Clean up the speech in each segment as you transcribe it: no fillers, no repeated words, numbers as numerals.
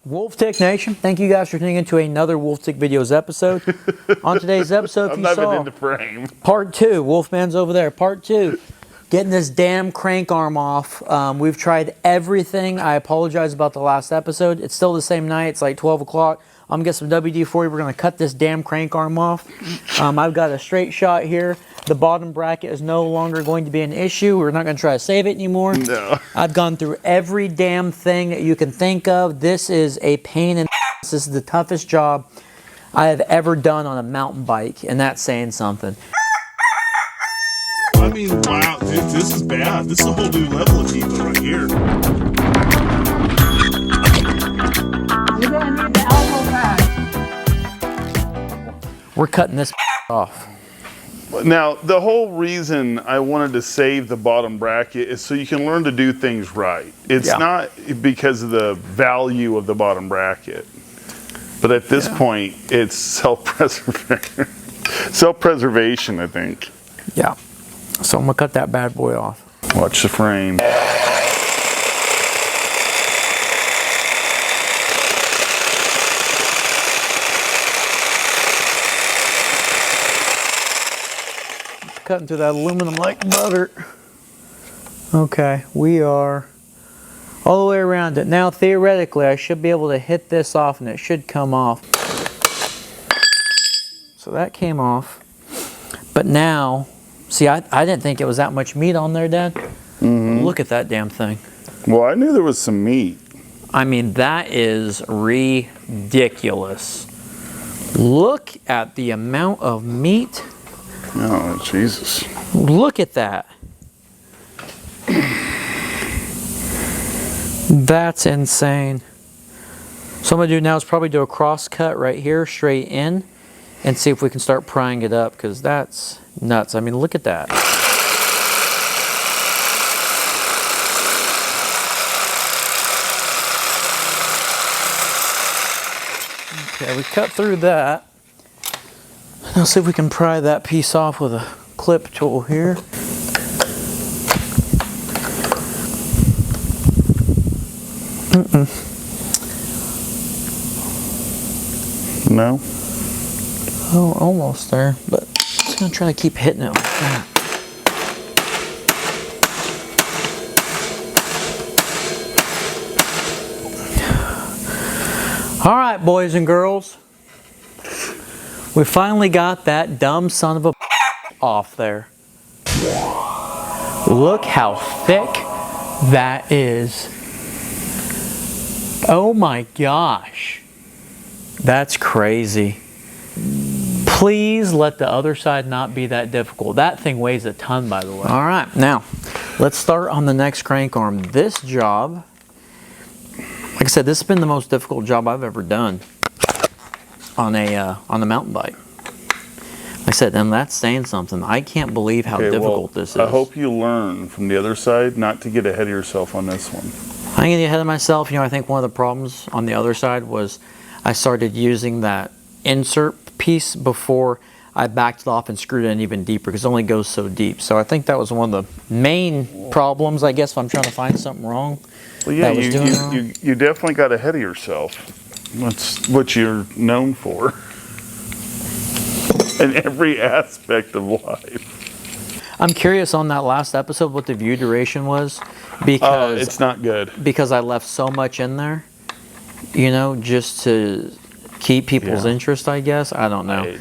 Wolftick Nation, thank you guys for tuning into another Wolftick Videos episode. On today's episode, I'm not even in the frame. Part 2, Wolfman's over there, Part 2, getting this damn crank arm off. We've tried everything. I apologize about the last episode. It's still the same night, it's like 12 o'clock. I'm gonna get some WD-40, we're gonna cut this damn crank arm off. I've got a straight shot here. The bottom bracket is no longer going to be an issue. We're not gonna try to save it anymore. No. I've gone through every damn thing that you can think of. This is a pain in the ass. This is the toughest job I have ever done on a mountain bike, and that's saying something. I mean, wow, this is bad. This is a whole new level of evil right here. You're gonna need the elbow pad. We're cutting this off. Now, the whole reason I wanted to save the bottom bracket is so you can learn to do things right. It's not because of the value of the bottom bracket, but at this point, it's self-preservation, I think. Yeah. So I'm gonna cut that bad boy off. Watch the frame. Cutting through that aluminum like butter. Okay, we are all the way around it. Now, theoretically, I should be able to hit this off and it should come off. So that came off. But now, see, I didn't think it was that much meat on there, Dad. Look at that damn thing. Well, I knew there was some meat. I mean, that is ridiculous. Look at the amount of meat. Oh, Jesus. Look at that. That's insane. So what I'm going to do now is probably do a cross cut right here, straight in, and see if we can start prying it up, because that's nuts. I mean, look at that. Okay, we cut through that. Now see if we can pry that piece off with a clip tool here. No? Oh, almost there, but I'm just gonna try to keep hitting it like that. All right, boys and girls. We finally got that dumb son of a off there. Look how thick that is. Oh my gosh. That's crazy. Please let the other side not be that difficult. That thing weighs a ton, by the way. All right, now let's start on the next crank arm. This job, like I said, this has been the most difficult job I've ever done on a mountain bike. Like I said, and that's saying something. I can't believe how difficult this is. I hope you learn from the other side not to get ahead of yourself on this one. I get ahead of myself. You know, I think one of the problems on the other side was I started using that insert piece before I backed it off and screwed it in even deeper, because it only goes so deep. So I think that was one of the main problems, I guess, if I'm trying to find something wrong. Well, yeah, you definitely got ahead of yourself. That's what you're known for in every aspect of life. I'm curious on that last episode what the view duration was, because it's not good. Because I left so much in there, you know, just to keep people's interest, I guess. I don't know.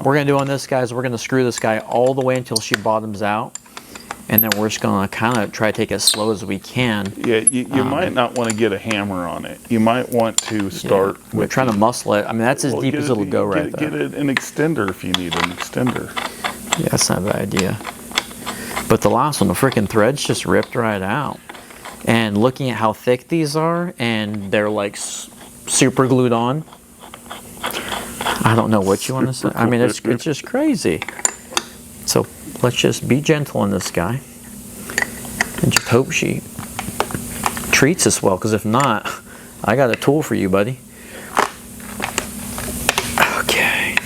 We're gonna do on this, guys. We're gonna screw this guy all the way until she bottoms out, and then we're just gonna kind of try to take it as slow as we can. Yeah, you might not want to get a hammer on it. You might want to start with... We're trying to muscle it. I mean, that's as deep as it'll go right there. Get an extender if you need an extender. Yeah, that's not a bad idea. But the last one, the freaking threads just ripped right out. And looking at how thick these are, and they're like super glued on, I don't know what you want to say. I mean, it's just crazy. So let's just be gentle on this guy and just hope she treats us well, because if not, I got a tool for you, buddy. Okay.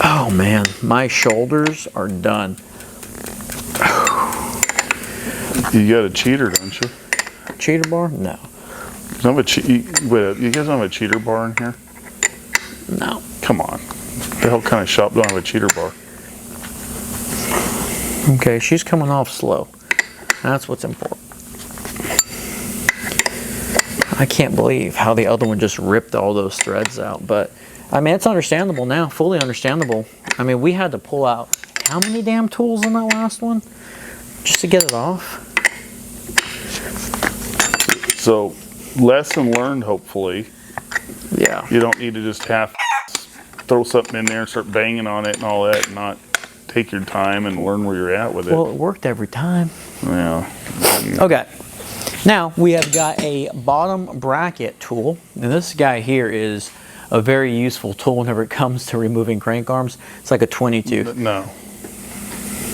Oh man, my shoulders are done. You got a cheater, don't you? Cheater bar? No. You don't have you guys don't have a cheater bar in here? No. Come on. What the hell kind of shop don't have a cheater bar? Okay, she's coming off slow. That's what's important. I can't believe how the other one just ripped all those threads out, but I mean, it's understandable now, fully understandable. I mean, we had to pull out how many damn tools in that last one just to get it off? So, lesson learned, hopefully. Yeah. You don't need to just throw something in there and start banging on it and all that, and not take your time and learn where you're at with it. Well, it worked every time. Yeah. Okay. Now, we have got a bottom bracket tool, and this guy here is a very useful tool whenever it comes to removing crank arms. It's like a 22. No.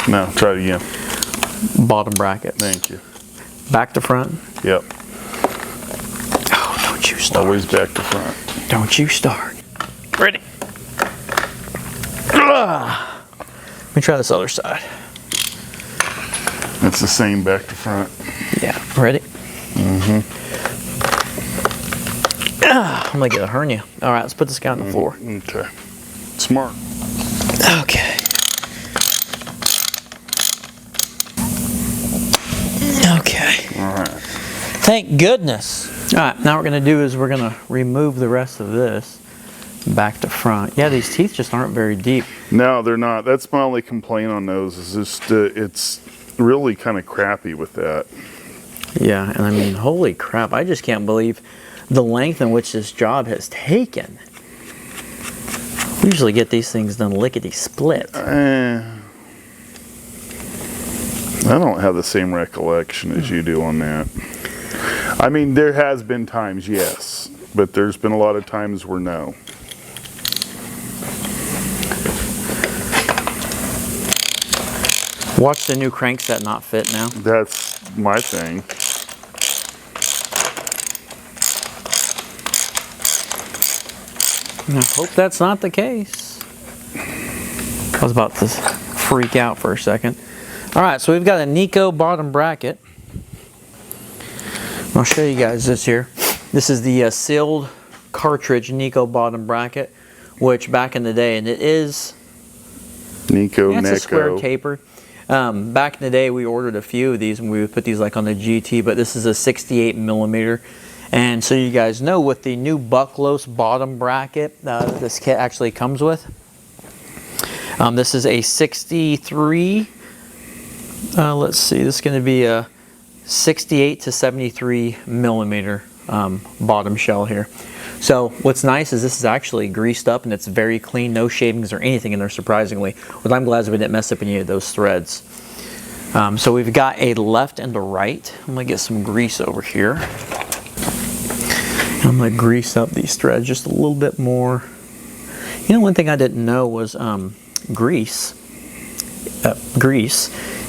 No, try it again. Bottom bracket. Thank you. Back to front. Yep. Oh, don't you start. Always back to front. Don't you start. Ready. Let me try this other side. It's the same back to front. Yeah, ready? I'm gonna get a hernia. All right, let's put this guy on the floor. Okay. Smart. Okay. Okay. All right. Thank goodness. All right, now what we're gonna do is we're gonna remove the rest of this back to front. Yeah, these teeth just aren't very deep. No, they're not. That's my only complaint on those. Is just it's really kind of crappy with that. Yeah, and I mean, holy crap! I just can't believe the length in which this job has taken. We usually get these things done lickety-split. I don't have the same recollection as you do on that. I mean, there has been times, yes, but there's been a lot of times where no. Watch the new crankset not fit now. That's my thing. I hope that's not the case. I was about to freak out for a second. All right, so we've got a Nico bottom bracket. I'll show you guys this here. This is the sealed cartridge Nico bottom bracket, which back in the day, and it is Nico, it's a square Neko. taper. Back in the day, we ordered a few of these, and we would put these like on the GT, but this is a 68 millimeter. And so you guys know, with the new Bucklos bottom bracket this kit actually comes with, this is a 63, let's see, this is going to be a 68 to 73 millimeter bottom shell here. So what's nice is this is actually greased up and it's very clean, no shavings or anything in there, surprisingly. What I'm glad is we didn't mess up any of those threads. So we've got a left and a right. I'm going to get some grease over here. I'm going to grease up these threads just a little bit more. You know, one thing I didn't know was grease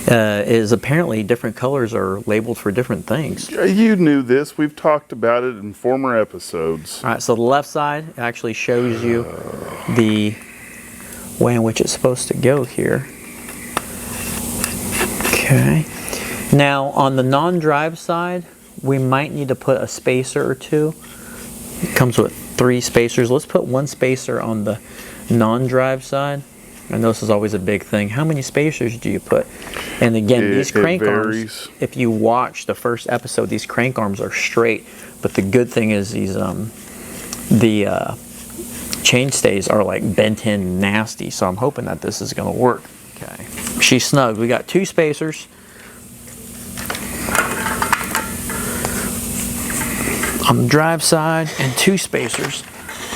is apparently different colors are labeled for different things. You knew this. We've talked about it in former episodes. All right, so the left side actually shows you the way in which it's supposed to go here. Okay. Now, on the non-drive side, we might need to put a spacer or two. It comes with 3 spacers. Let's put 1 spacer on the non-drive side. I know this is always a big thing. How many spacers do you put? And again, these crank arms, if you watch the first episode, these crank arms are straight. But the good thing is these the chain stays are like bent in nasty. So I'm hoping that this is going to work. Okay. She's snug. We got 2 spacers on the drive side and 2 spacers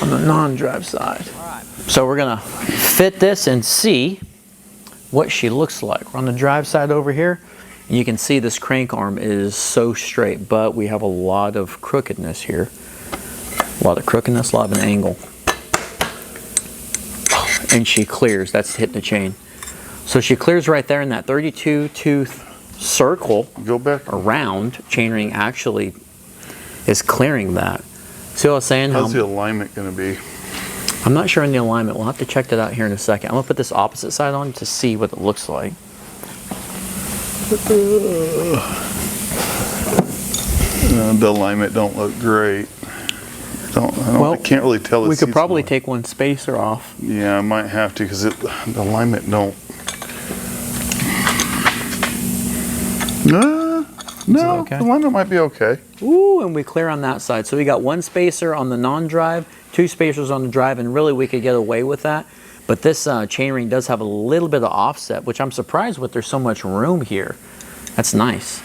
on the non-drive side. So we're gonna fit this and see what she looks like. We're on the drive side over here. And you can see this crank arm is so straight, but we have a lot of crookedness here. A lot of crookedness, a lot of an angle. And she clears, that's hitting the chain. So she clears right there in that 32 tooth circle. Go back around. Chainring actually is clearing that. See what I was saying? How's the alignment going to be? I'm not sure in the alignment. We'll have to check that out here in a second. I'm going to put this opposite side on to see what it looks like. The alignment don't look great. I can't really tell. We could probably take one spacer off. Yeah, I might have to because the alignment don't. No, okay? the alignment might be okay. Ooh, and we clear on that side. So we got one spacer on the non-drive, 2 spacers on the drive, and really we could get away with that. But this chainring does have a little bit of offset, which I'm surprised with. There's so much room here. That's nice.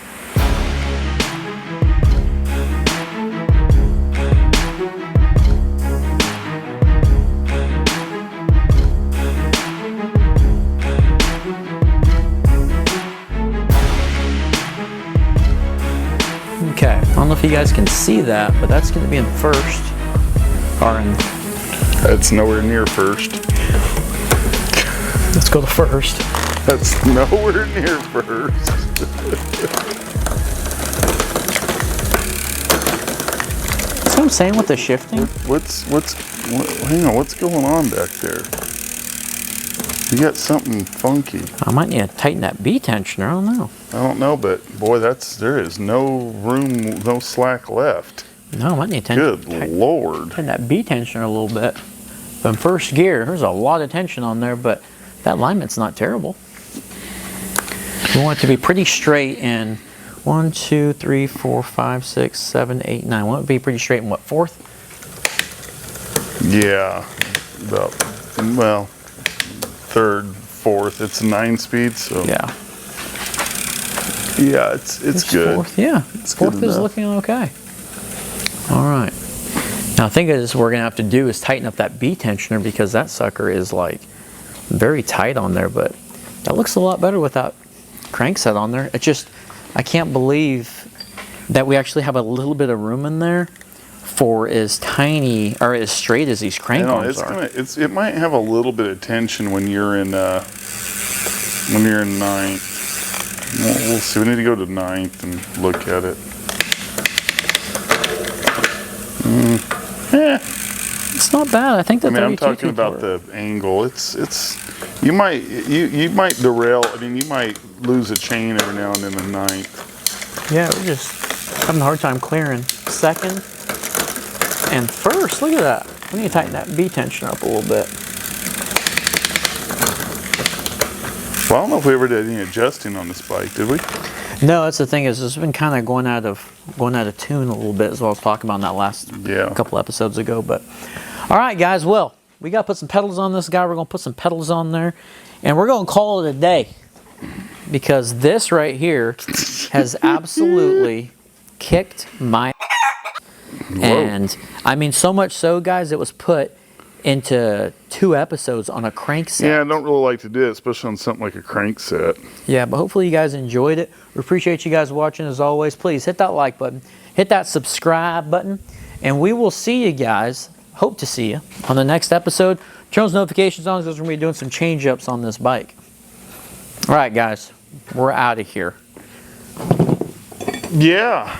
Okay, I don't know if you guys can see that, but that's going to be in first. Or in... That's nowhere near first. Let's go to first. That's nowhere near first. That's what I'm saying with the shifting. Hang on, what's going on back there? You got something funky. I might need to tighten that B tensioner, I don't know. I don't know, but boy, there is no room, no slack left. No, I might need to Good Lord. tighten that B tensioner a little bit. But in first gear, there's a lot of tension on there, but that alignment's not terrible. We want it to be pretty straight in 1, 2, 3, 4, 5, 6, 7, 8, 9. We want it to be pretty straight in what, 4th? Yeah, well, 3rd, 4th. It's a 9-speed, so Yeah. Yeah, it's good. 4th, yeah. It's 4th good is enough. looking okay. All right. Now, I think what we're going to have to do is tighten up that B tensioner because that sucker is like very tight on there, but that looks a lot better with that crankset on there. It just, I can't believe that we actually have a little bit of room in there for as tiny or as straight as these crank arms are. It might have a little bit of tension when you're in 9th. We'll see. We need to go to 9th and look at it. It's not bad. I think that. I'm talking about the angle. You might derail. I mean, you might lose a chain every now and then in 9th. Yeah, we're just having a hard time clearing 2nd and 1st. Look at that. We need to tighten that B tension up a little bit. Well, I don't know if we ever did any adjusting on this bike, did we? No, that's the thing is it's been kind of going out of tune a little bit, as I was talking about in that last couple episodes ago. But all right, guys. Well, we got to put some pedals on this guy. We're going to put some pedals on there, and we're going to call it a day because this right here has absolutely kicked my and I mean so much so, guys, it was put into 2 episodes on a crankset. Yeah, I don't really like to do it, especially on something like a crankset. Yeah, but hopefully you guys enjoyed it. We appreciate you guys watching as always. Please hit that like button, hit that subscribe button, and we will see you guys, hope to see you, on the next episode. Turn those notifications on because we're going to be doing some change-ups on this bike. All right, guys, we're out of here. Yeah.